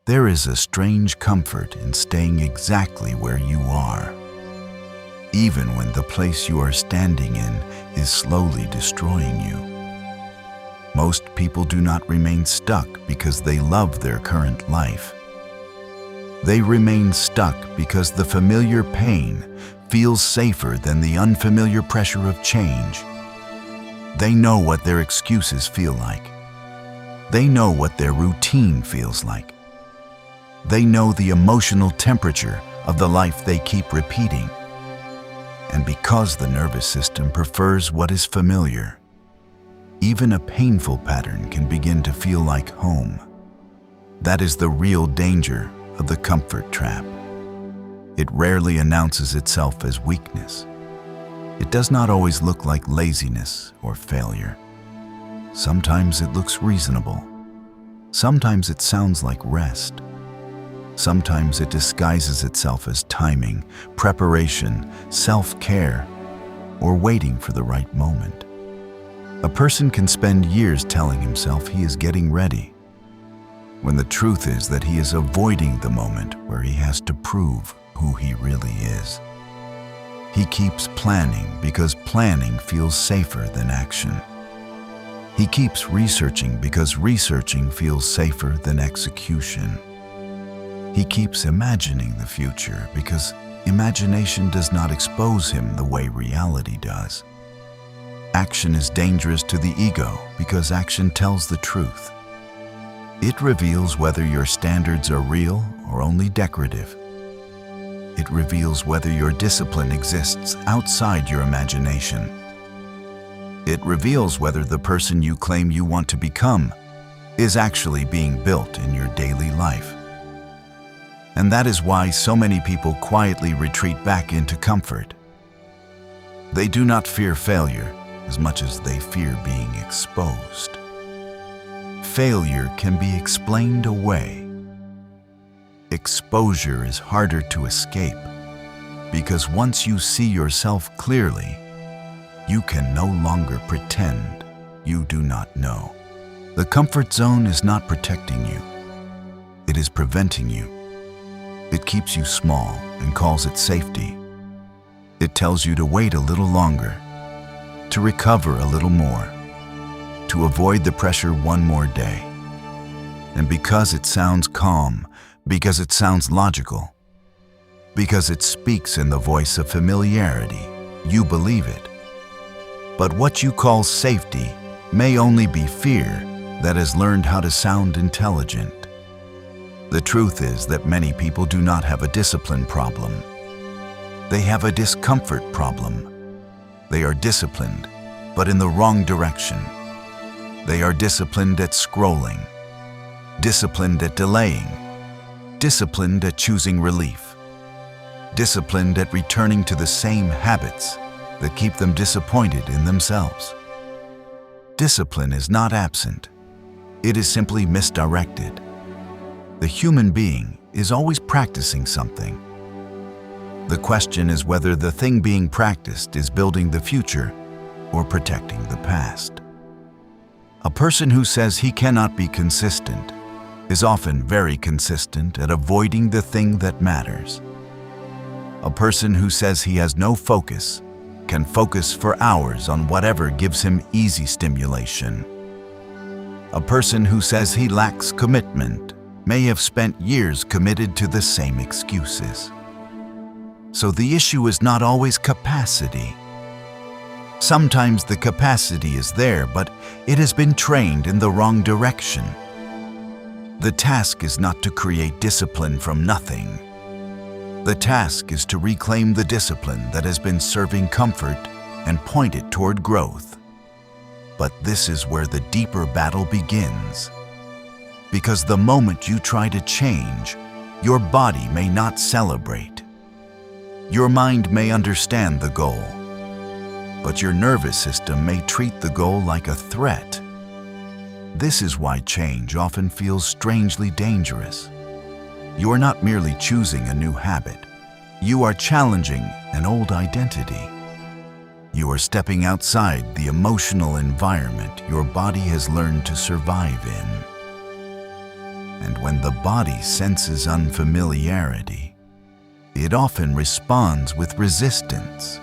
There is a strange comfort in staying exactly where you are, even when the place you are standing in is slowly destroying you. Most people do not remain stuck because they love their current life. They remain stuck because the familiar pain feels safer than the unfamiliar pressure of change. They know what their excuses feel like. They know what their routine feels like. They know the emotional temperature of the life they keep repeating. And because the nervous system prefers what is familiar, even a painful pattern can begin to feel like home. That is the real danger of the comfort trap. It rarely announces itself as weakness. It does not always look like laziness or failure. Sometimes it looks reasonable. Sometimes it sounds like rest. Sometimes it disguises itself as timing, preparation, self-care, or waiting for the right moment. A person can spend years telling himself he is getting ready, when the truth is that he is avoiding the moment where he has to prove who he really is. He keeps planning because planning feels safer than action. He keeps researching because researching feels safer than execution. He keeps imagining the future because imagination does not expose him the way reality does. Action is dangerous to the ego because action tells the truth. It reveals whether your standards are real or only decorative. It reveals whether your discipline exists outside your imagination. It reveals whether the person you claim you want to become is actually being built in your daily life. And that is why so many people quietly retreat back into comfort. They do not fear failure as much as they fear being exposed. Failure can be explained away. Exposure is harder to escape because once you see yourself clearly, you can no longer pretend you do not know. The comfort zone is not protecting you. It is preventing you. It keeps you small and calls it safety. It tells you to wait a little longer, to recover a little more, to avoid the pressure one more day. And because it sounds calm, because it sounds logical, because it speaks in the voice of familiarity, you believe it. But what you call safety may only be fear that has learned how to sound intelligent. The truth is that many people do not have a discipline problem. They have a discomfort problem. They are disciplined, but in the wrong direction. They are disciplined at scrolling, disciplined at delaying, disciplined at choosing relief, disciplined at returning to the same habits that keep them disappointed in themselves. Discipline is not absent. It is simply misdirected. The human being is always practicing something. The question is whether the thing being practiced is building the future or protecting the past. A person who says he cannot be consistent is often very consistent at avoiding the thing that matters. A person who says he has no focus can focus for hours on whatever gives him easy stimulation. A person who says he lacks commitment may have spent years committed to the same excuses. So the issue is not always capacity. Sometimes the capacity is there, but it has been trained in the wrong direction. The task is not to create discipline from nothing. The task is to reclaim the discipline that has been serving comfort and point it toward growth. But this is where the deeper battle begins. Because the moment you try to change, your body may not celebrate. Your mind may understand the goal, but your nervous system may treat the goal like a threat. This is why change often feels strangely dangerous. You are not merely choosing a new habit. You are challenging an old identity. You are stepping outside the emotional environment your body has learned to survive in. And when the body senses unfamiliarity, it often responds with resistance.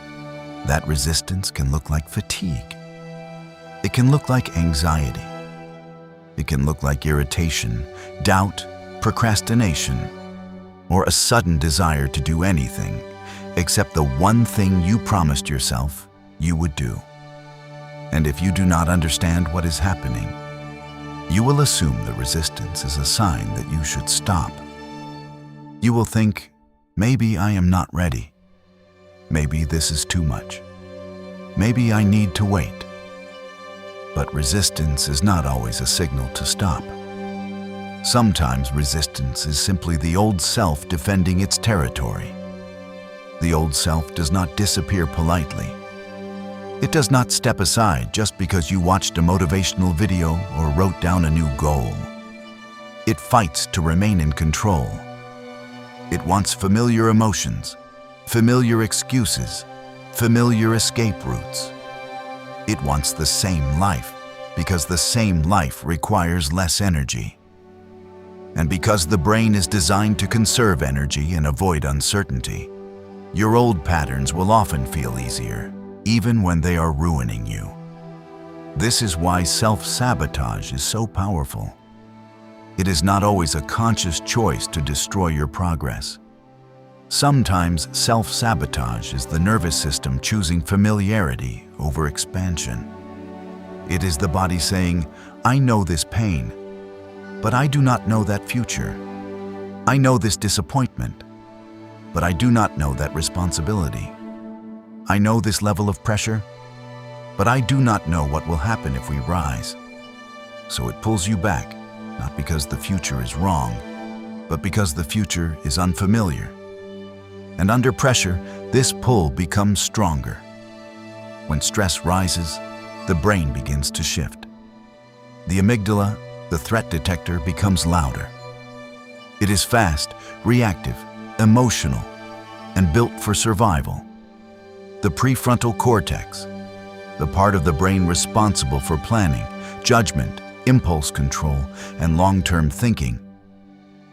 That resistance can look like fatigue. It can look like anxiety. It can look like irritation, doubt, procrastination, or a sudden desire to do anything except the one thing you promised yourself you would do. And if you do not understand what is happening, you will assume the resistance is a sign that you should stop. You will think, maybe I am not ready. Maybe this is too much. Maybe I need to wait. But resistance is not always a signal to stop. Sometimes resistance is simply the old self defending its territory. The old self does not disappear politely. It does not step aside just because you watched a motivational video or wrote down a new goal. It fights to remain in control. It wants familiar emotions, familiar excuses, familiar escape routes. It wants the same life because the same life requires less energy. And because the brain is designed to conserve energy and avoid uncertainty, your old patterns will often feel easier, even when they are ruining you. This is why self-sabotage is so powerful. It is not always a conscious choice to destroy your progress. Sometimes self-sabotage is the nervous system choosing familiarity over expansion. It is the body saying, I know this pain, but I do not know that future. I know this disappointment, but I do not know that responsibility. I know this level of pressure, but I do not know what will happen if we rise. So it pulls you back, not because the future is wrong, but because the future is unfamiliar. And under pressure, this pull becomes stronger. When stress rises, the brain begins to shift. The amygdala, the threat detector, becomes louder. It is fast, reactive, emotional, and built for survival. The prefrontal cortex, the part of the brain responsible for planning, judgment, impulse control, and long-term thinking,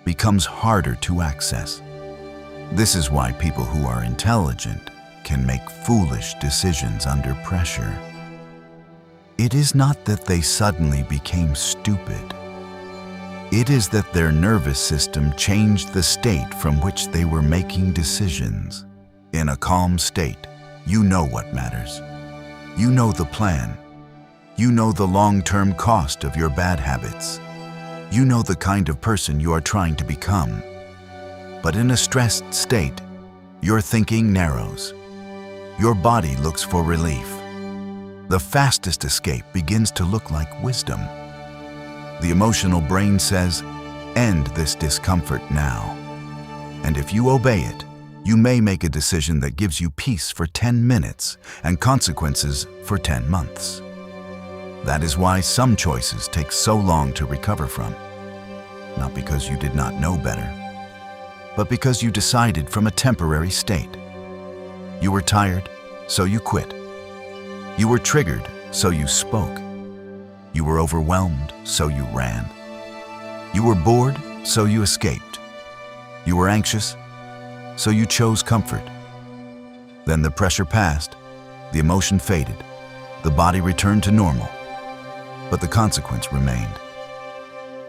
becomes harder to access. This is why people who are intelligent can make foolish decisions under pressure. It is not that they suddenly became stupid. It is that their nervous system changed the state from which they were making decisions. In a calm state, you know what matters. You know the plan. You know the long-term cost of your bad habits. You know the kind of person you are trying to become. But in a stressed state, your thinking narrows. Your body looks for relief. The fastest escape begins to look like wisdom. The emotional brain says, end this discomfort now. And if you obey it, you may make a decision that gives you peace for 10 minutes and consequences for 10 months. That is why some choices take so long to recover from. Not because you did not know better, but because you decided from a temporary state. You were tired, so you quit. You were triggered, so you spoke. You were overwhelmed, so you ran. You were bored, so you escaped. You were anxious, so you chose comfort. Then the pressure passed, the emotion faded, the body returned to normal, but the consequence remained.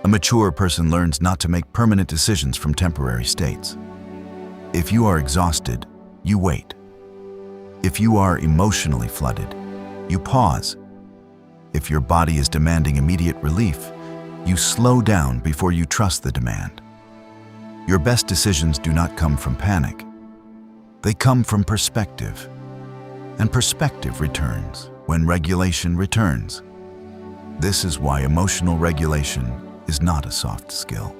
A mature person learns not to make permanent decisions from temporary states. If you are exhausted, you wait. If you are emotionally flooded, you pause. If your body is demanding immediate relief, you slow down before you trust the demand. Your best decisions do not come from panic. They come from perspective. And perspective returns when regulation returns. This is why emotional regulation is not a soft skill.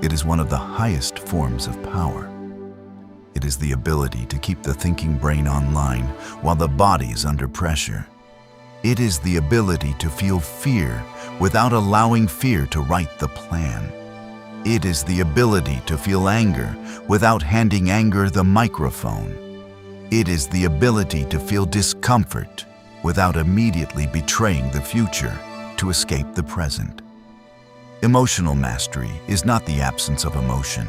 It is one of the highest forms of power. It is the ability to keep the thinking brain online while the body is under pressure. It is the ability to feel fear without allowing fear to write the plan. It is the ability to feel anger without handing anger the microphone. It is the ability to feel discomfort without immediately betraying the future to escape the present. Emotional mastery is not the absence of emotion.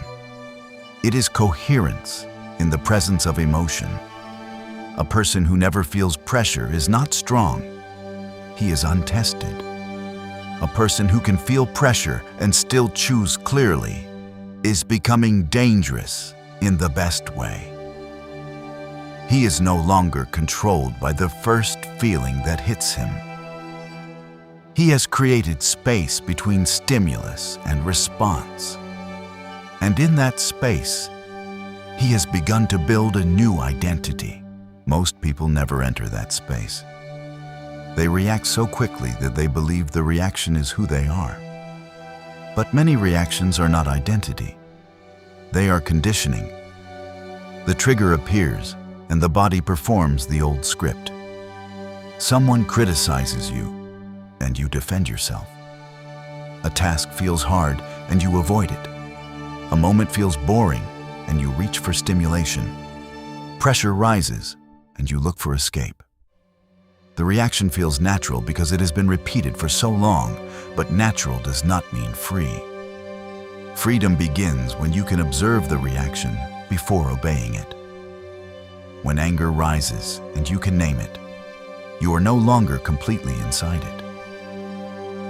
It is coherence in the presence of emotion. A person who never feels pressure is not strong. He is untested. A person who can feel pressure and still choose clearly is becoming dangerous in the best way. He is no longer controlled by the first feeling that hits him. He has created space between stimulus and response. And in that space, he has begun to build a new identity. Most people never enter that space. They react so quickly that they believe the reaction is who they are. But many reactions are not identity. They are conditioning. The trigger appears, and the body performs the old script. Someone criticizes you, and you defend yourself. A task feels hard, and you avoid it. A moment feels boring, and you reach for stimulation. Pressure rises, and you look for escape. The reaction feels natural because it has been repeated for so long, but natural does not mean free. Freedom begins when you can observe the reaction before obeying it. When anger rises and you can name it, you are no longer completely inside it.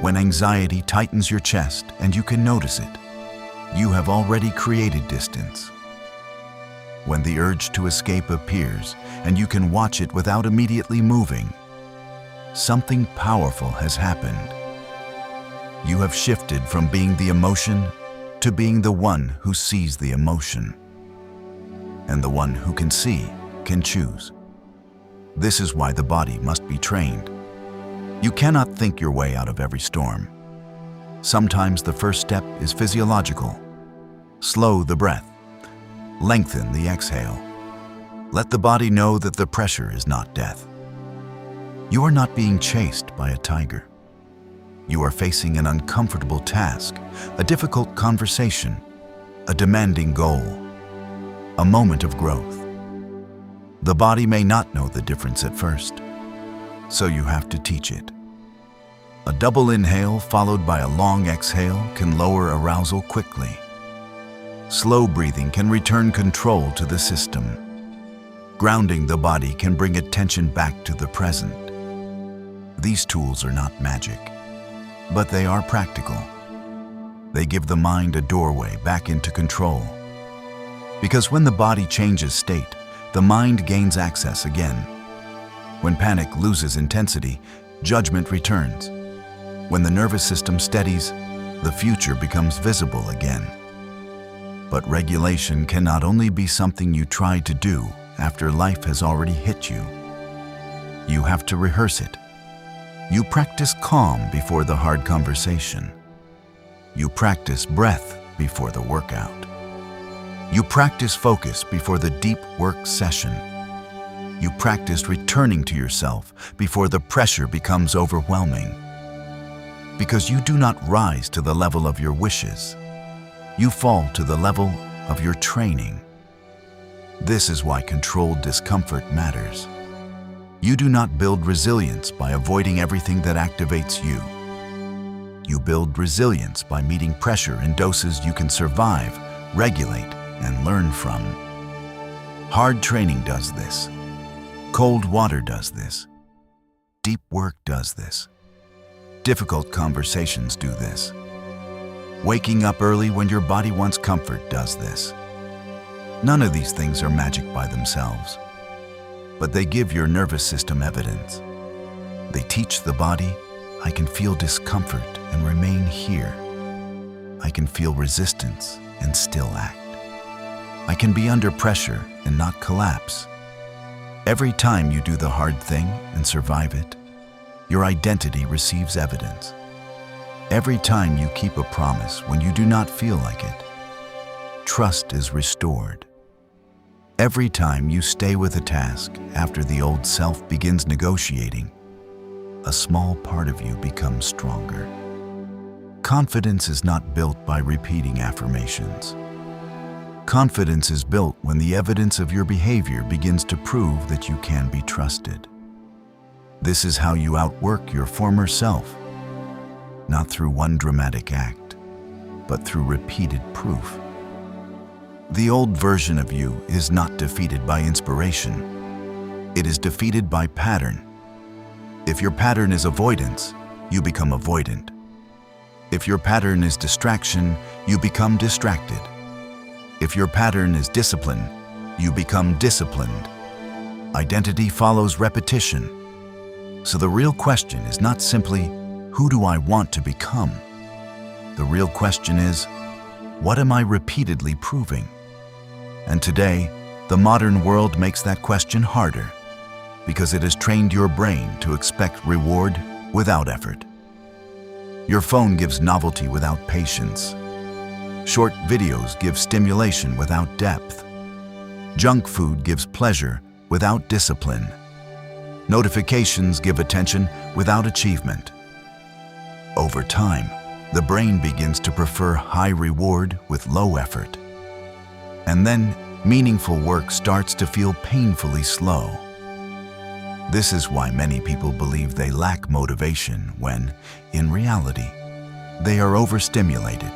When anxiety tightens your chest and you can notice it, you have already created distance. When the urge to escape appears and you can watch it without immediately moving, something powerful has happened. You have shifted from being the emotion to being the one who sees the emotion. And the one who can see can choose. This is why the body must be trained. You cannot think your way out of every storm. Sometimes the first step is physiological. Slow the breath. Lengthen the exhale. Let the body know that the pressure is not death. You are not being chased by a tiger. You are facing an uncomfortable task, a difficult conversation, a demanding goal, a moment of growth. The body may not know the difference at first, so you have to teach it. A double inhale followed by a long exhale can lower arousal quickly. Slow breathing can return control to the system. Grounding the body can bring attention back to the present. These tools are not magic, but they are practical. They give the mind a doorway back into control. Because when the body changes state, the mind gains access again. When panic loses intensity, judgment returns. When the nervous system steadies, the future becomes visible again. But regulation can not only be something you try to do after life has already hit you. You have to rehearse it. You practice calm before the hard conversation. You practice breath before the workout. You practice focus before the deep work session. You practice returning to yourself before the pressure becomes overwhelming. Because you do not rise to the level of your wishes. You fall to the level of your training. This is why controlled discomfort matters. You do not build resilience by avoiding everything that activates you. You build resilience by meeting pressure in doses you can survive, regulate, and learn from. Hard training does this. Cold water does this. Deep work does this. Difficult conversations do this. Waking up early when your body wants comfort does this. None of these things are magic by themselves, but they give your nervous system evidence. They teach the body, I can feel discomfort and remain here. I can feel resistance and still act. I can be under pressure and not collapse. Every time you do the hard thing and survive it, your identity receives evidence. Every time you keep a promise when you do not feel like it, trust is restored. Every time you stay with a task after the old self begins negotiating, a small part of you becomes stronger. Confidence is not built by repeating affirmations. Confidence is built when the evidence of your behavior begins to prove that you can be trusted. This is how you outwork your former self, not through one dramatic act, but through repeated proof. The old version of you is not defeated by inspiration. It is defeated by pattern. If your pattern is avoidance, you become avoidant. If your pattern is distraction, you become distracted. If your pattern is discipline, you become disciplined. Identity follows repetition. So the real question is not simply, who do I want to become? The real question is, what am I repeatedly proving? And today, the modern world makes that question harder because it has trained your brain to expect reward without effort. Your phone gives novelty without patience. Short videos give stimulation without depth. Junk food gives pleasure without discipline. Notifications give attention without achievement. Over time, the brain begins to prefer high reward with low effort. And then, meaningful work starts to feel painfully slow. This is why many people believe they lack motivation when, in reality, they are overstimulated.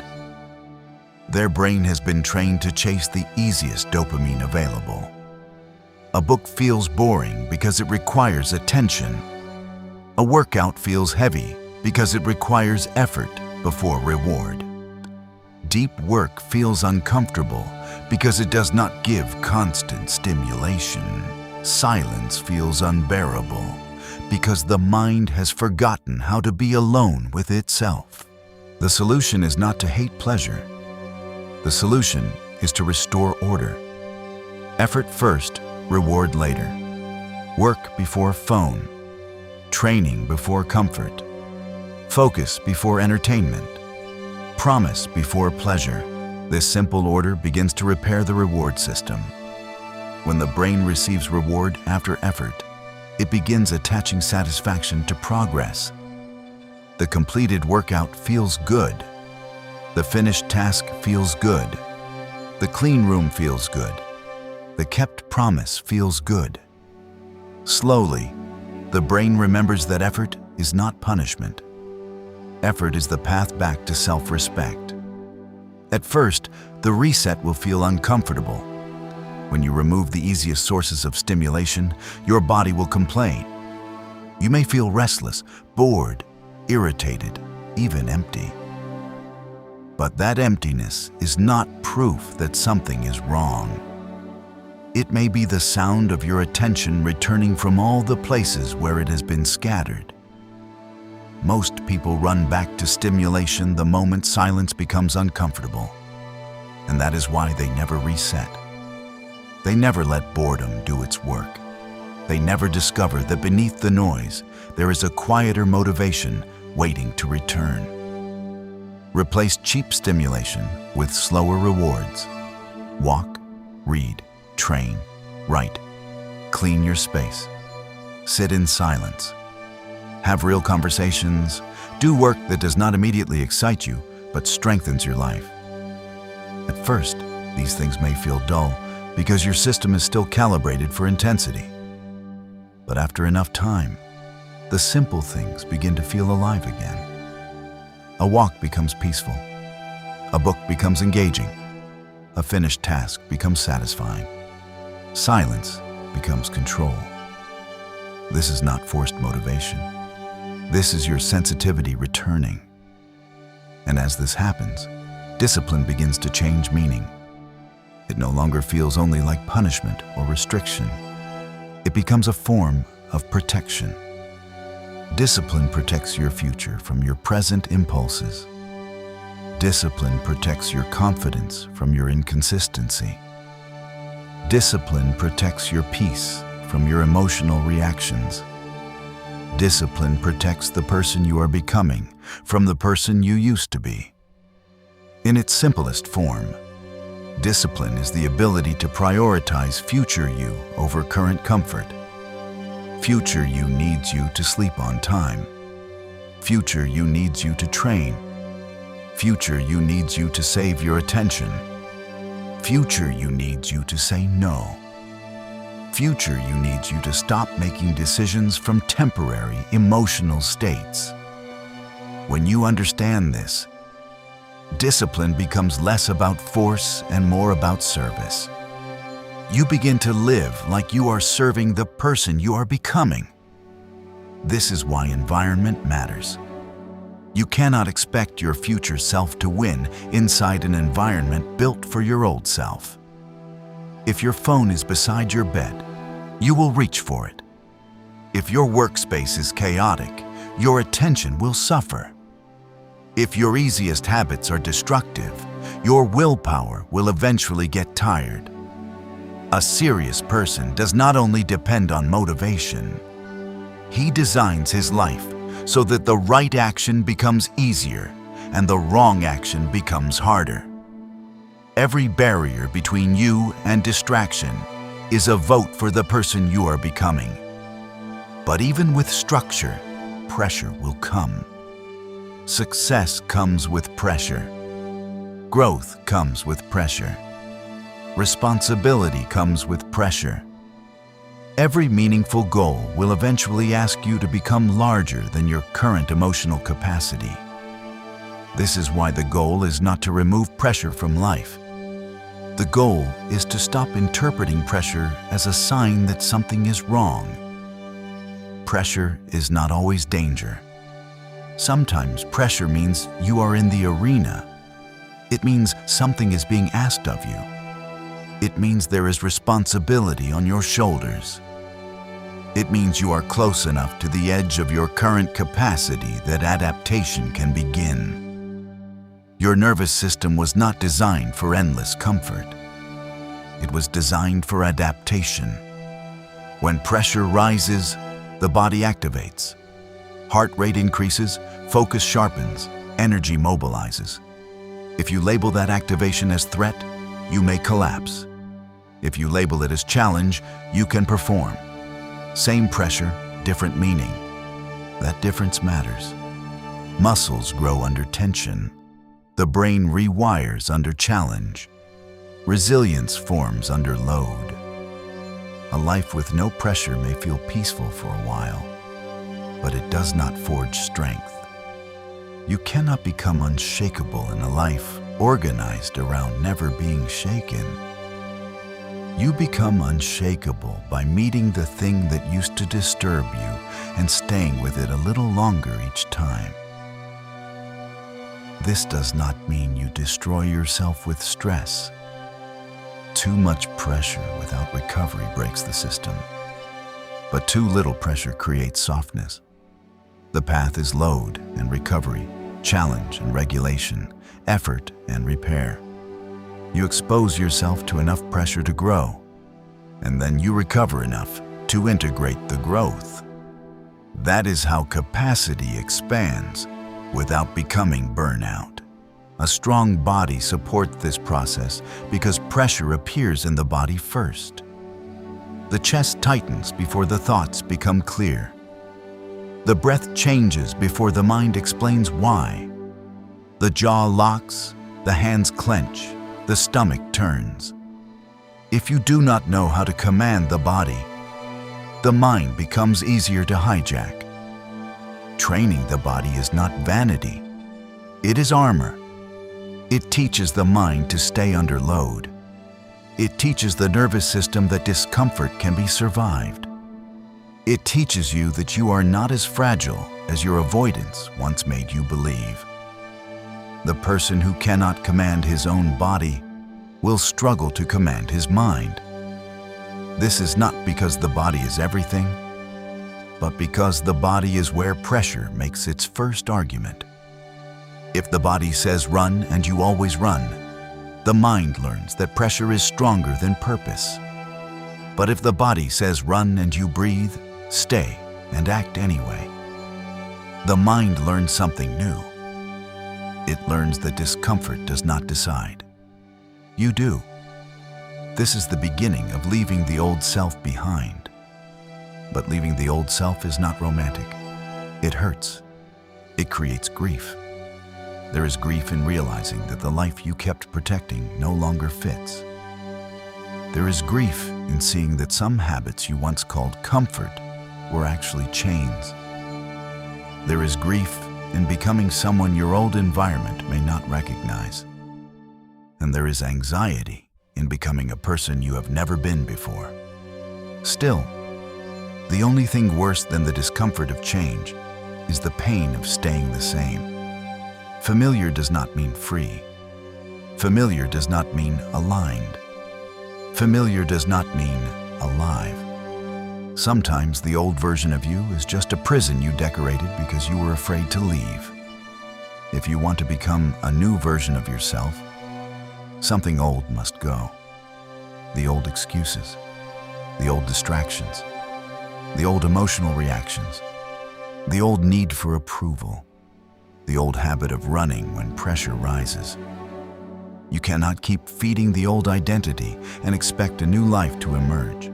Their brain has been trained to chase the easiest dopamine available. A book feels boring because it requires attention. A workout feels heavy because it requires effort before reward. Deep work feels uncomfortable because it does not give constant stimulation. Silence feels unbearable because the mind has forgotten how to be alone with itself. The solution is not to hate pleasure. The solution is to restore order. Effort first, reward later. Work before phone. Training before comfort. Focus before entertainment. Promise before pleasure. This simple order begins to repair the reward system. When the brain receives reward after effort, it begins attaching satisfaction to progress. The completed workout feels good. The finished task feels good. The clean room feels good. The kept promise feels good. Slowly, the brain remembers that effort is not punishment. Effort is the path back to self-respect. At first, the reset will feel uncomfortable. When you remove the easiest sources of stimulation, your body will complain. You may feel restless, bored, irritated, even empty. But that emptiness is not proof that something is wrong. It may be the sound of your attention returning from all the places where it has been scattered. Most people run back to stimulation the moment silence becomes uncomfortable. And that is why they never reset. They never let boredom do its work. They never discover that beneath the noise, there is a quieter motivation waiting to return. Replace cheap stimulation with slower rewards. Walk, read, train, write. Clean your space. Sit in silence. Have real conversations. Do work that does not immediately excite you, but strengthens your life. At first, these things may feel dull because your system is still calibrated for intensity. But after enough time, the simple things begin to feel alive again. A walk becomes peaceful. A book becomes engaging. A finished task becomes satisfying. Silence becomes control. This is not forced motivation. This is your sensitivity returning. And as this happens, discipline begins to change meaning. It no longer feels only like punishment or restriction. It becomes a form of protection. Discipline protects your future from your present impulses. Discipline protects your confidence from your inconsistency. Discipline protects your peace from your emotional reactions. Discipline protects the person you are becoming from the person you used to be. In its simplest form, discipline is the ability to prioritize future you over current comfort. Future you needs you to sleep on time. Future you needs you to train. Future you needs you to save your attention. Future you needs you to say no. Future you needs you to stop making decisions from temporary emotional states. When you understand this, Discipline becomes less about force and more about service. You begin to live like you are serving the person you are becoming. This is why environment matters. You cannot expect your future self to win inside an environment built for your old self. If your phone is beside your bed, you will reach for it. If your workspace is chaotic, your attention will suffer. If your easiest habits are destructive, your willpower will eventually get tired. A serious person does not only depend on motivation. He designs his life so that the right action becomes easier and the wrong action becomes harder. Every barrier between you and distraction is a vote for the person you are becoming. But even with structure, pressure will come. Success comes with pressure. Growth comes with pressure. Responsibility comes with pressure. Every meaningful goal will eventually ask you to become larger than your current emotional capacity. This is why the goal is not to remove pressure from life. The goal is to stop interpreting pressure as a sign that something is wrong. Pressure is not always danger. Sometimes pressure means you are in the arena. It means something is being asked of you. It means there is responsibility on your shoulders. It means you are close enough to the edge of your current capacity that adaptation can begin. Your nervous system was not designed for endless comfort. It was designed for adaptation. When pressure rises, the body activates. Heart rate increases, focus sharpens, energy mobilizes. If you label that activation as threat, you may collapse. If you label it as challenge, you can perform. Same pressure, different meaning. That difference matters. Muscles grow under tension. The brain rewires under challenge. Resilience forms under load. A life with no pressure may feel peaceful for a while, but it does not forge strength. You cannot become unshakable in a life organized around never being shaken. You become unshakable by meeting the thing that used to disturb you and staying with it a little longer each time. This does not mean you destroy yourself with stress. Too much pressure without recovery breaks the system. But too little pressure creates softness. The path is load and recovery, challenge and regulation, effort and repair. You expose yourself to enough pressure to grow, and then you recover enough to integrate the growth. That is how capacity expands without becoming burnout. A strong body supports this process because pressure appears in the body first. The chest tightens before the thoughts become clear. The breath changes before the mind explains why. The jaw locks, the hands clench, the stomach turns. If you do not know how to command the body, the mind becomes easier to hijack. Training the body is not vanity. It is armor. It teaches the mind to stay under load. It teaches the nervous system that discomfort can be survived. It teaches you that you are not as fragile as your avoidance once made you believe. The person who cannot command his own body will struggle to command his mind. This is not because the body is everything, but because the body is where pressure makes its first argument. If the body says run and you always run, the mind learns that pressure is stronger than purpose. But if the body says run and you breathe, stay, and act anyway, the mind learns something new. It learns that discomfort does not decide. You do. This is the beginning of leaving the old self behind. But leaving the old self is not romantic. It hurts. It creates grief. There is grief in realizing that the life you kept protecting no longer fits. There is grief in seeing that some habits you once called comfort were actually chains. There is grief in becoming someone your old environment may not recognize. And there is anxiety in becoming a person you have never been before. Still, the only thing worse than the discomfort of change is the pain of staying the same. Familiar does not mean free. Familiar does not mean aligned. Familiar does not mean alive. Sometimes the old version of you is just a prison you decorated because you were afraid to leave. If you want to become a new version of yourself, something old must go. The old excuses, the old distractions, the old emotional reactions, the old need for approval, the old habit of running when pressure rises. You cannot keep feeding the old identity and expect a new life to emerge.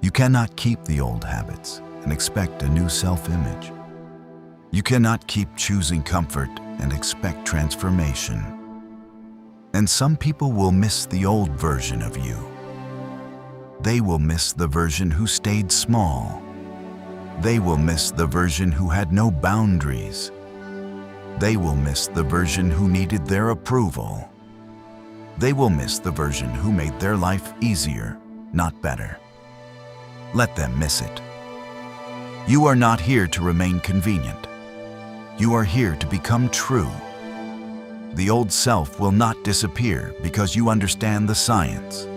You cannot keep the old habits and expect a new self-image. You cannot keep choosing comfort and expect transformation. And some people will miss the old version of you. They will miss the version who stayed small. They will miss the version who had no boundaries. They will miss the version who needed their approval. They will miss the version who made their life easier, not better. Let them miss it. You are not here to remain convenient. You are here to become true. The old self will not disappear because you understand the science.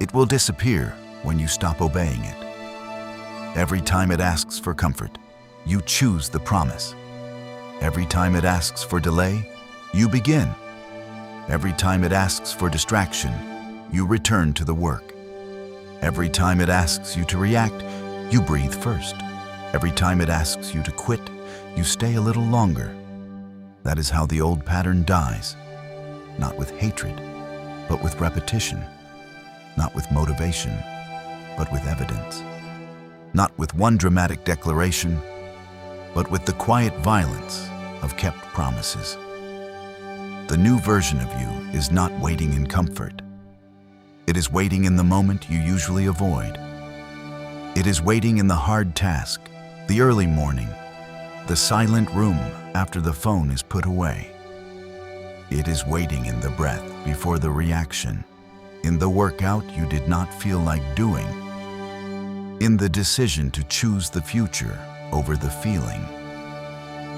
It will disappear when you stop obeying it. Every time it asks for comfort, you choose the promise. Every time it asks for delay, you begin. Every time it asks for distraction, you return to the work. Every time it asks you to react, you breathe first. Every time it asks you to quit, you stay a little longer. That is how the old pattern dies. Not with hatred, but with repetition. Not with motivation, but with evidence. Not with one dramatic declaration, but with the quiet violence of kept promises. The new version of you is not waiting in comfort. It is waiting in the moment you usually avoid. It is waiting in the hard task, the early morning, the silent room after the phone is put away. It is waiting in the breath before the reaction, in the workout you did not feel like doing, in the decision to choose the future over the feeling.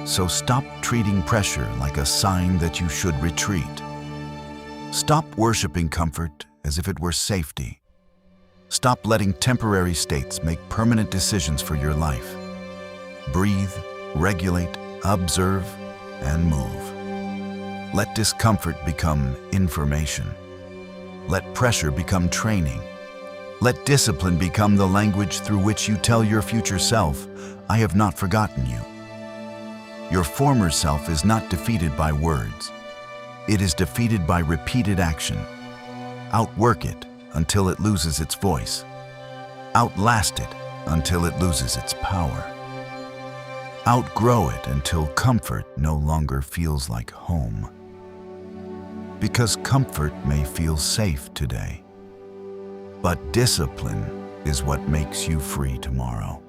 So stop treating pressure like a sign that you should retreat. Stop worshiping comfort as if it were safety. Stop letting temporary states make permanent decisions for your life. Breathe, regulate, observe, and move. Let discomfort become information. Let pressure become training. Let discipline become the language through which you tell your future self, "I have not forgotten you." Your former self is not defeated by words. It is defeated by repeated action. Outwork it until it loses its voice. Outlast it until it loses its power. Outgrow it until comfort no longer feels like home. Because comfort may feel safe today, but discipline is what makes you free tomorrow.